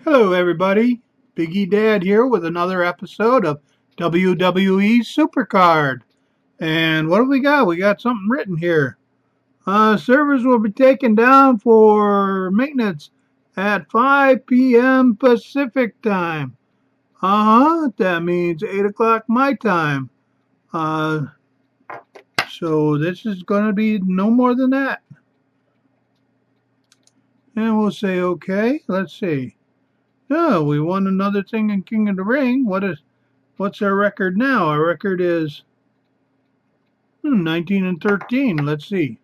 Hello, everybody. Big E Dad here with another episode of WWE Supercard. And what do we got? We got something written here. Servers will be taken down for maintenance at 5 p.m. Pacific time. That means 8 o'clock my time. Uh, so this is going to be no more than that. And we'll say, okay, let's see. Oh, we won another thing in King of the Ring. What's our record now? Our record is 19 and 13. Let's see.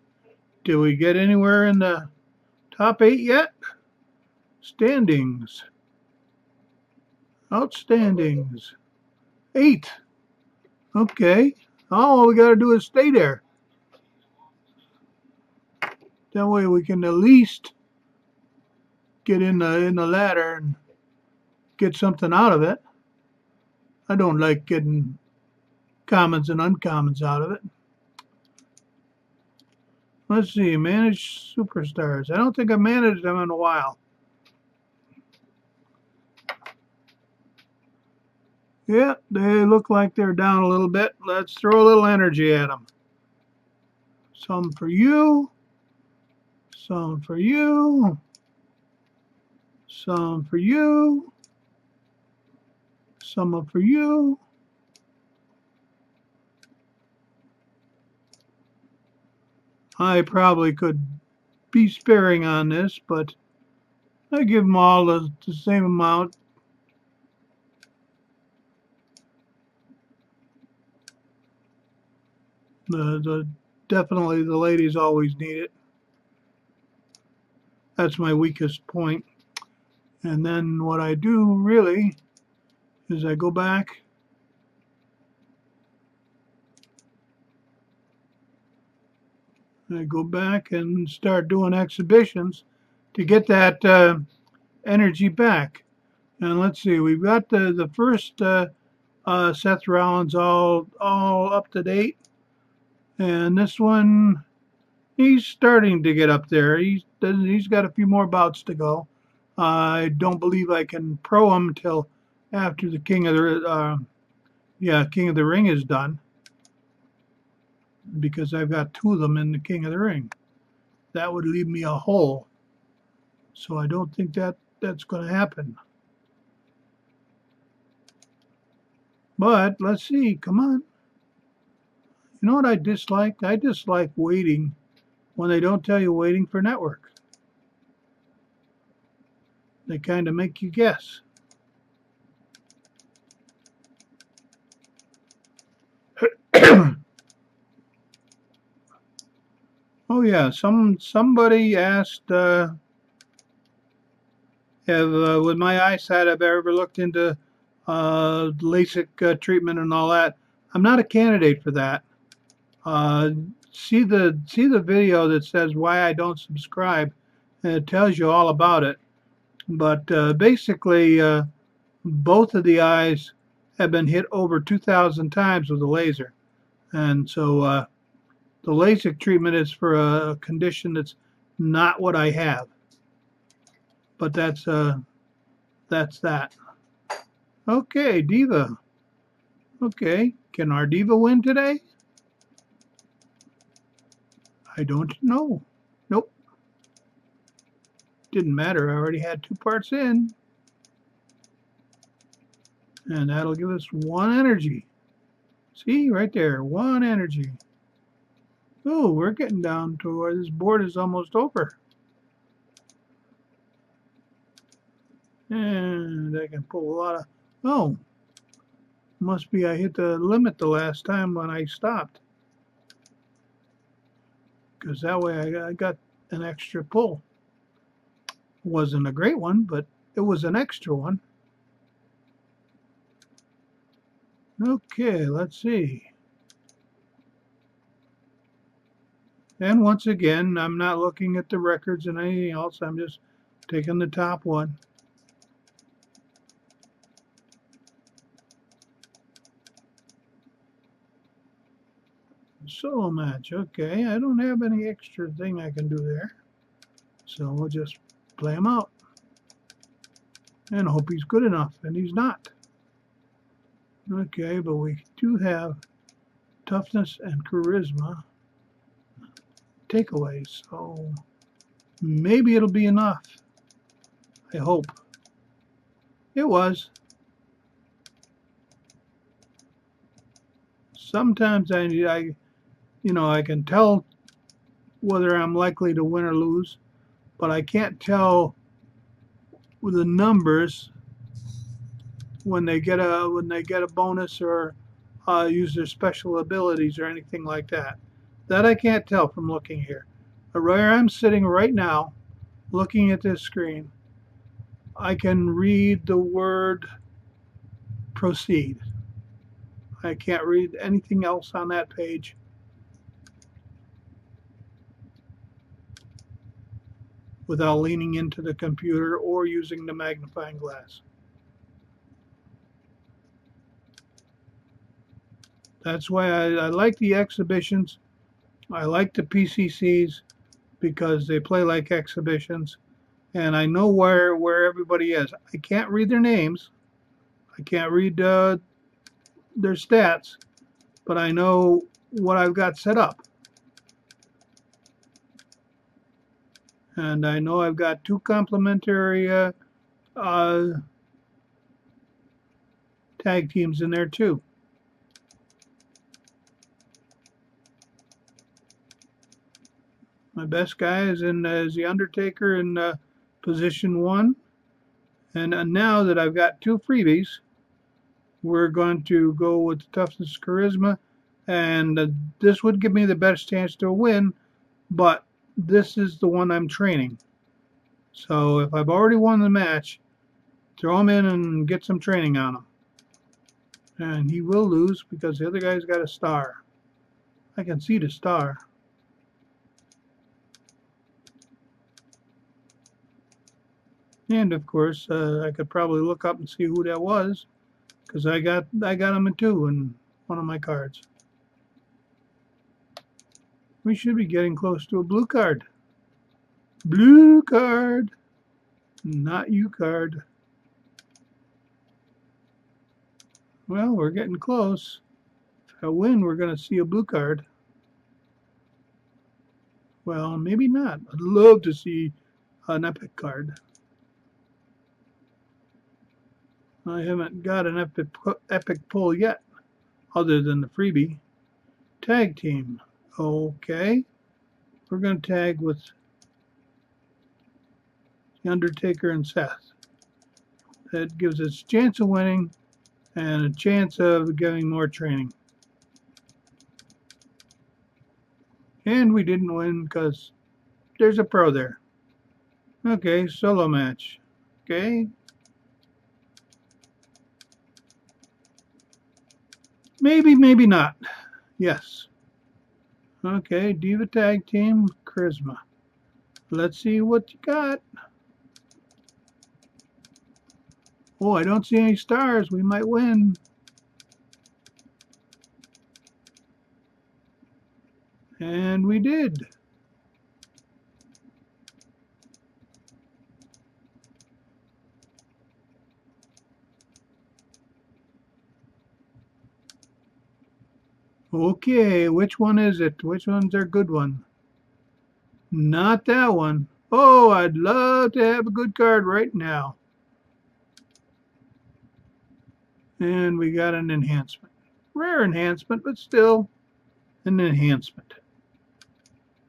Did we get anywhere in the top 8 yet? Standings. Outstandings. 8. Okay. All we got to do is stay there. That way we can at least get in the ladder and get something out of it. I don't like getting commons and uncommons out of it. Let's see. Manage superstars. I don't think I've managed them in a while. Yeah, they look like they're down a little bit. Let's throw a little energy at them. Some for you. Some for you. Some for you. Some for you. I probably could be sparing on this, but I give them all the same amount. Definitely the ladies always need it. That's my weakest point. And then what I do really is I go back and start doing exhibitions to get that energy back. And let's see, we've got the first Seth Rollins all up to date, and this one he's starting to get up there. He's got a few more bouts to go. I don't believe I can pro him until after the King of the Ring is done, because I've got 2 of them in the King of the Ring. That would leave me a hole. So I don't think that's going to happen. But let's see. Come on. You know what I dislike? I dislike waiting when they don't tell you waiting for network. They kind of make you guess. Oh yeah, somebody asked with my eyesight, have I ever looked into LASIK treatment and all that? I'm not a candidate for that. See the video that says why I don't subscribe, and it tells you all about it. But basically, both of the eyes have been hit over 2,000 times with a laser, and so the LASIK treatment is for a condition that's not what I have. But that's that. Okay, Diva. Okay, can our Diva win today? I don't know. Nope. Didn't matter. I already had 2 parts in. And that'll give us 1 energy. See, right there, 1 energy. Oh, we're getting down to where this board is almost over. And I can pull a lot of... Oh, must be I hit the limit the last time when I stopped. Because that way I got an extra pull. Wasn't a great one, but it was an extra one. Okay, let's see. And once again, I'm not looking at the records and anything else. I'm just taking the top one. Solo match. Okay, I don't have any extra thing I can do there. So we'll just play them out. and hope he's good enough, and he's not. Okay, but we do have toughness and charisma takeaways, so maybe it'll be enough. I hope. It was. Sometimes I can tell whether I'm likely to win or lose, but I can't tell with the numbers when they get a bonus or use their special abilities or anything like that. That I can't tell from looking here. But where I'm sitting right now, looking at this screen, I can read the word proceed. I can't read anything else on that page. Without leaning into the computer or using the magnifying glass. That's why I like the exhibitions. I like the PCCs because they play like exhibitions, and I know where everybody is. I can't read their names. I can't read their stats, but I know what I've got set up. And I know I've got 2 complementary tag teams in there too. My best guy is the Undertaker in position 1. And now that I've got 2 freebies, we're going to go with toughness charisma, and this would give me the best chance to win, but this is the one I'm training. So if I've already won the match, throw him in and get some training on him. And he will lose because the other guy's got a star. I can see the star. And of course, I could probably look up and see who that was, because I got him in 2 in one of my cards. We should be getting close to a blue card. Blue card, not you card. Well, we're getting close. If I win, we're going to see a blue card. Well, maybe not. I'd love to see an epic card. I haven't got an epic pull yet, other than the freebie. Tag team. Okay. We're going to tag with The Undertaker and Seth. That gives us a chance of winning and a chance of getting more training. And we didn't win because there's a pro there. Okay, solo match. Okay. Maybe, maybe not. Yes. Okay, Diva Tag Team, Charisma. Let's see what you got. Oh, I don't see any stars. We might win. And we did. Okay, which one is it? Which one's our good one? Not that one. Oh, I'd love to have a good card right now. And we got an enhancement. Rare enhancement, but still an enhancement.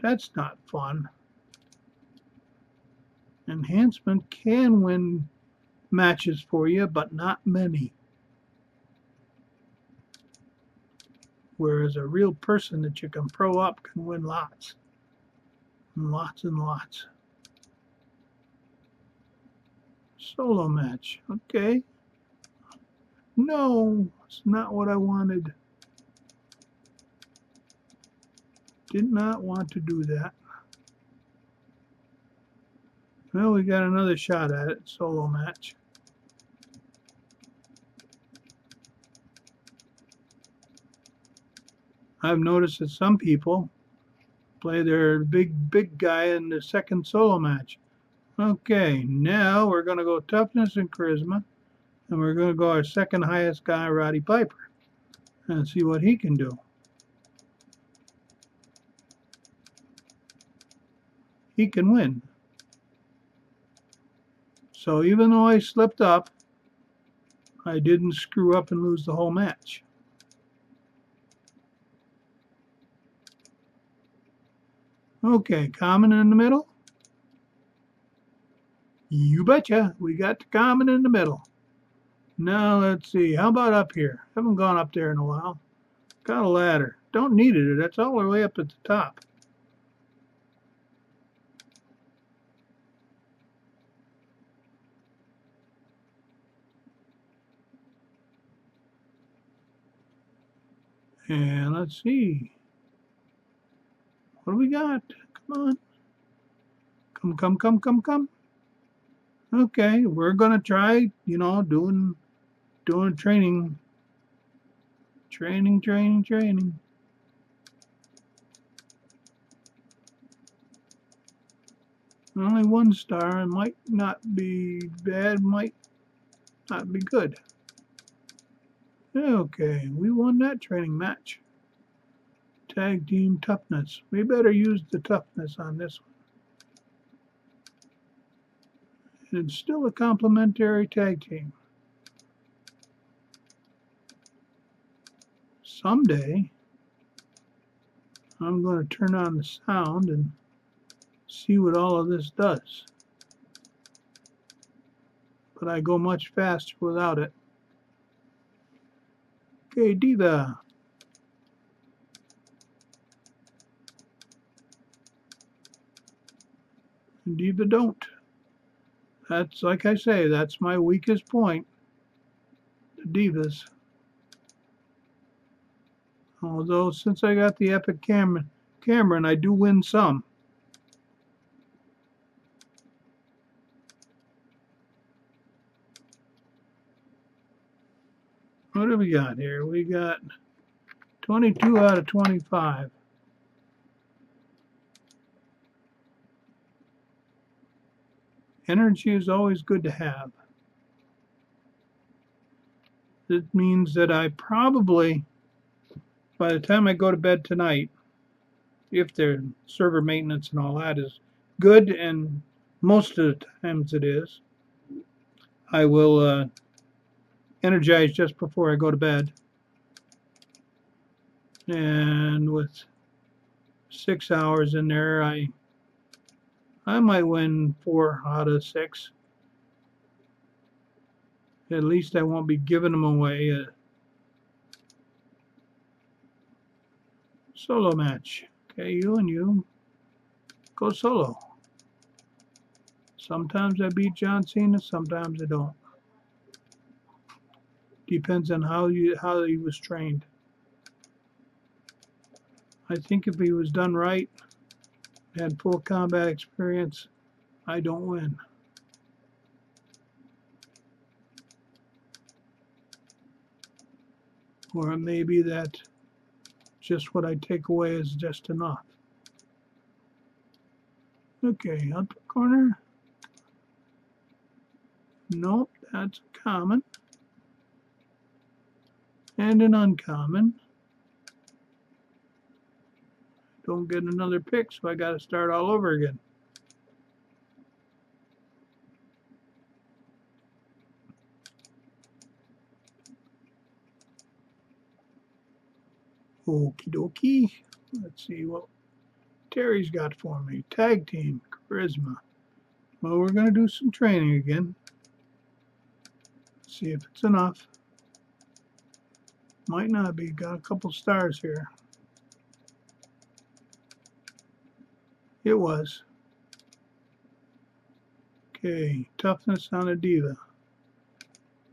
That's not fun. Enhancement can win matches for you, but not many. Whereas a real person that you can pro up can win lots. And lots and lots. Solo match. Okay. No, it's not what I wanted. Did not want to do that. Well, we got another shot at it. Solo match. I've noticed that some people play their big guy in the second solo match. Okay, now we're going to go toughness and charisma, and we're going to go our second highest guy, Roddy Piper, and see what he can do. He can win. So even though I slipped up, I didn't screw up and lose the whole match. Okay, common in the middle. You betcha, we got the common in the middle. Now let's see, how about up here? Haven't gone up there in a while. Got a ladder. Don't need it, that's all the way up at the top. And let's see. What do we got? Come on. Come. Okay, we're gonna try, doing training. Training. Only one star, might not be bad, might not be good. Okay, we won that training match. Tag team toughness. We better use the toughness on this one. It's still a complimentary tag team. Someday, I'm going to turn on the sound and see what all of this does. But I go much faster without it. Okay, Diva. Diva don't. That's, like I say, that's my weakest point. The Divas. Although, since I got the Epic Cameron, I do win some. What do we got here? We got 22 out of 25. Energy is always good to have. It means that I probably, by the time I go to bed tonight, if their server maintenance and all that is good, and most of the times it is, I will energize just before I go to bed. And with 6 hours in there, I might win 4 out of 6. At least I won't be giving them away. Solo match. Okay, you and you go solo. Sometimes I beat John Cena, sometimes I don't. Depends on how he was trained. I think if he was done right, had full combat experience, I don't win. Or it may be that just what I take away is just enough. Okay, upper corner. Nope, that's a common. And an uncommon. Don't get another pick, so I got to start all over again. Okie dokie. Let's see what Terry's got for me. Tag team, charisma. Well, we're going to do some training again. See if it's enough. Might not be. Got a couple stars here. It was. Okay, toughness on a diva.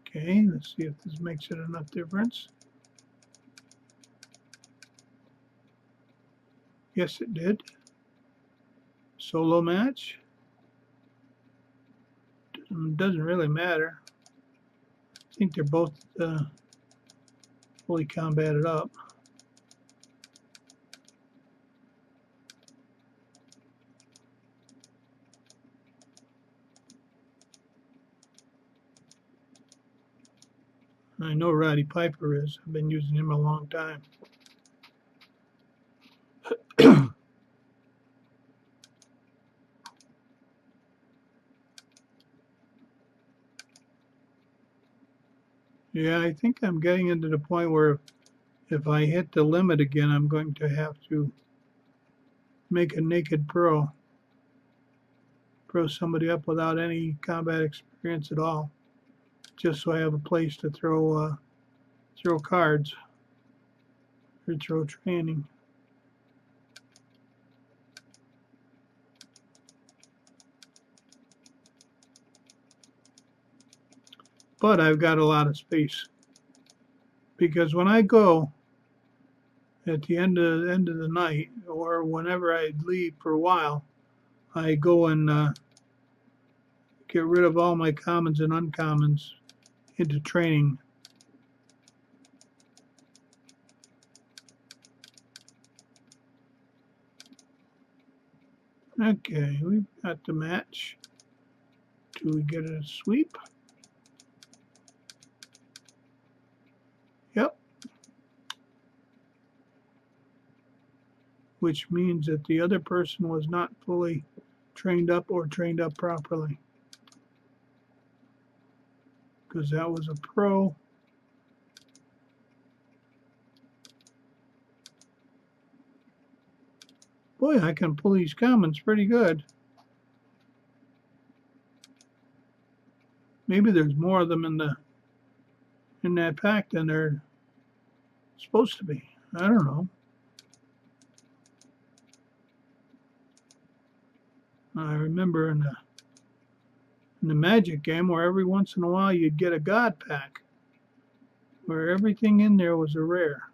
Okay, let's see if this makes it enough difference. Yes, it did. Solo match. Doesn't really matter. I think they're both fully combated up. I know Roddy Piper is. I've been using him a long time. Yeah, I think I'm getting into the point where if I hit the limit again, I'm going to have to make a naked pro somebody up without any combat experience at all, just so I have a place to throw cards or throw training. But I've got a lot of space because when I go at the end of the night or whenever I leave for a while, I go and get rid of all my commons and uncommons into training. Okay, we've got the match. Do we get a sweep? Yep. Which means that the other person was not fully trained up or trained up properly. Because that was a pro. Boy, I can pull these commons pretty good. Maybe there's more of them in that pack than there supposed to be. I don't know. I remember in the Magic game where every once in a while you'd get a God pack where everything in there was a rare.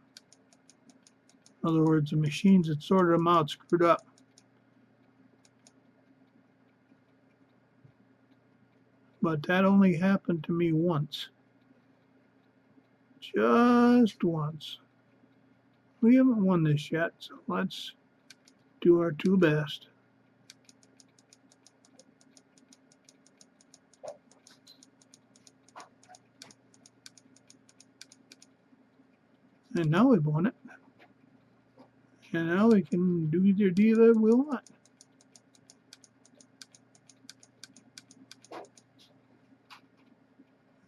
In other words, the machines that sorted them out screwed up. But that only happened to me once. Just once. We haven't won this yet, so let's do our two best. And now we've won it. And now we can do either deal that we want.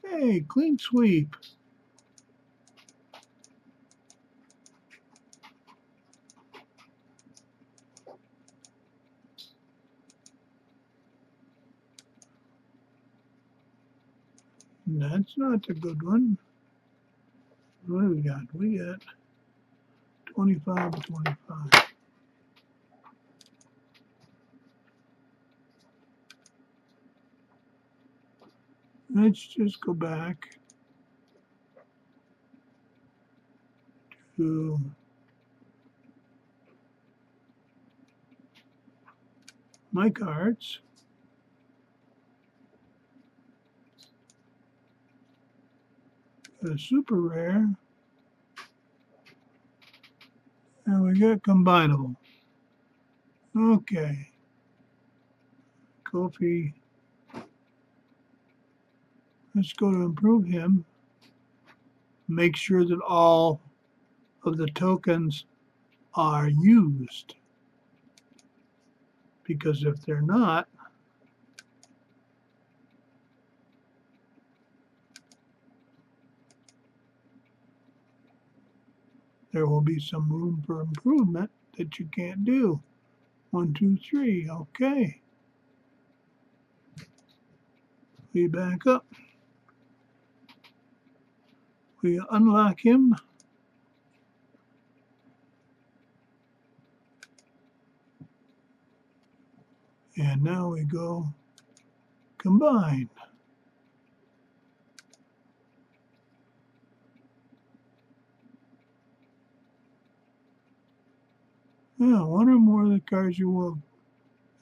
Hey, clean sweep. That's not a good one. What do we got? We got 25 to 25. Let's just go back to my cards. Got a super rare. And we got combinable. Okay. Kofi. Let's go to improve him. Make sure that all of the tokens are used. Because if they're not, there will be some room for improvement that you can't do. 1, 2, 3. Okay. We back up. We unlock him. And now we go combine. Yeah, one or more of the cards you will.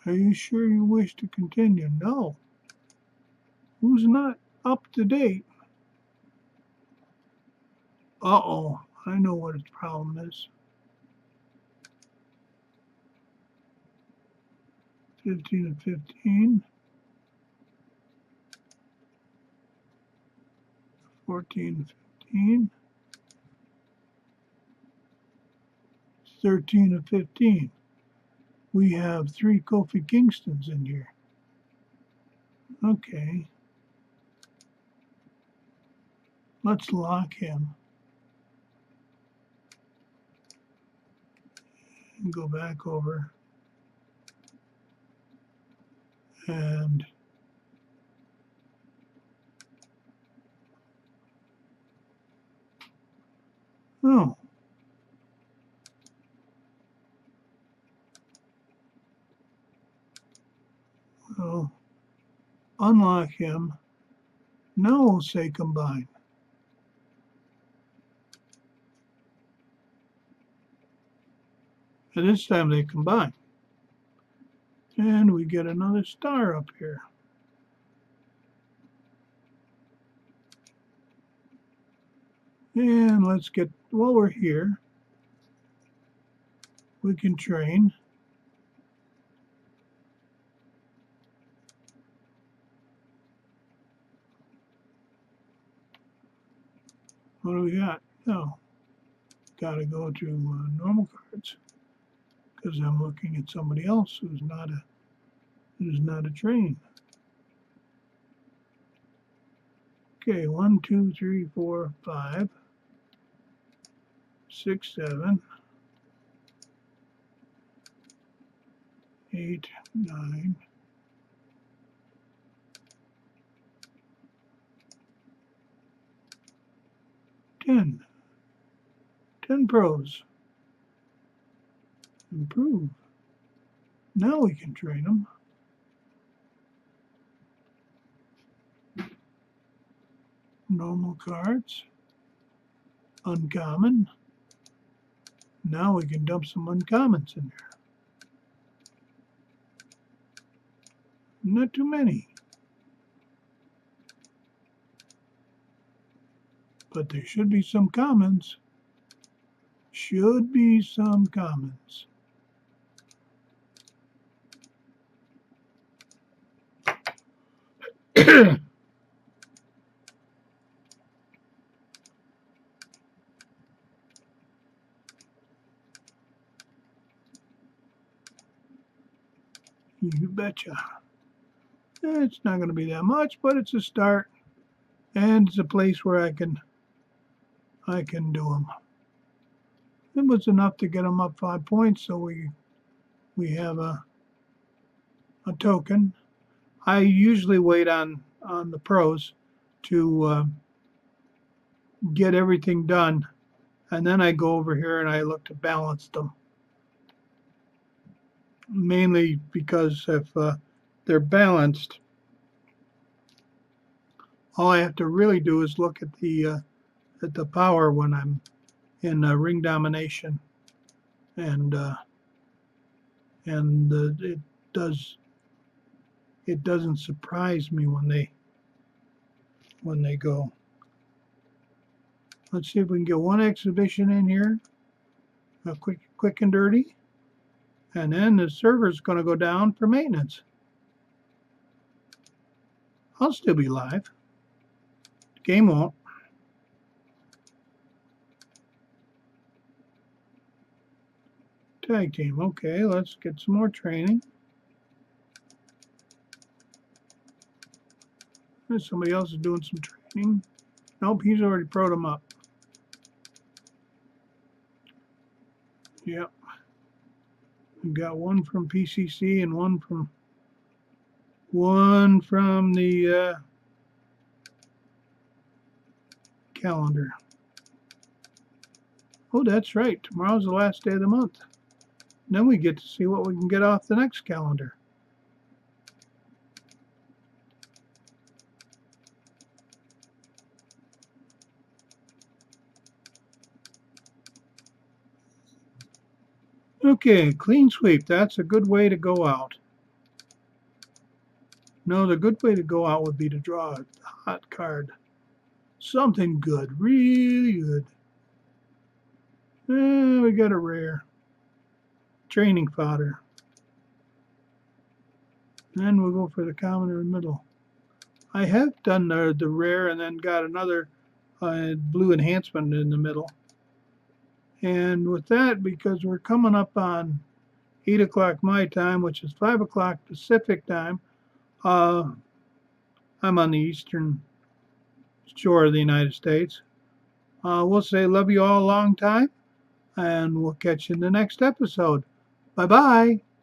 Are you sure you wish to continue? No. Who's not up to date? Uh-oh, I know what its problem is. 15 and 15. 14 and 15. 13 of 15. We have 3 Kofi Kingstons in here. Okay. Let's lock him. And go back over. And oh. Well, unlock him. Now we'll say combine. And this time they combine. And we get another star up here. And let's get, while we're here, we can train. What do we got? No. Got to go to normal cards because I'm looking at somebody else who's not a train. Okay, 1, 2, 3, 4, 5, 6, 7, 8, 9, 10. 10 pros. Improve. Now we can train them. Normal cards. Uncommon. Now we can dump some uncommons in there. Not too many. But there should be some commons. Should be some commons. You betcha. It's not going to be that much, but it's a start, and it's a place where I can do them. It was enough to get them up 5 points, so we have a token. I usually wait on the pros to get everything done, and then I go over here and I look to balance them. Mainly because if they're balanced, all I have to really do is look at the power when I'm in ring domination, and it doesn't surprise me when they go. Let's see if we can get one exhibition in here, quick and dirty. And then the server's going to go down for maintenance. I'll still be live. The game won't. Tag team. Okay, let's get some more training. Somebody else is doing some training. Nope, he's already pro'd them up. Yep. We got one from PCC and one from the calendar. Oh, that's right. Tomorrow's the last day of the month. Then we get to see what we can get off the next calendar. Okay, clean sweep. That's a good way to go out. No, the good way to go out would be to draw a hot card. Something good, really good. We got a rare. Training fodder. Then we'll go for the common in the middle. I have done the rare and then got another blue enhancement in the middle. And with that, because we're coming up on 8 o'clock my time, which is 5 o'clock Pacific time, I'm on the eastern shore of the United States. We'll say love you all a long time, and we'll catch you in the next episode. Bye-bye.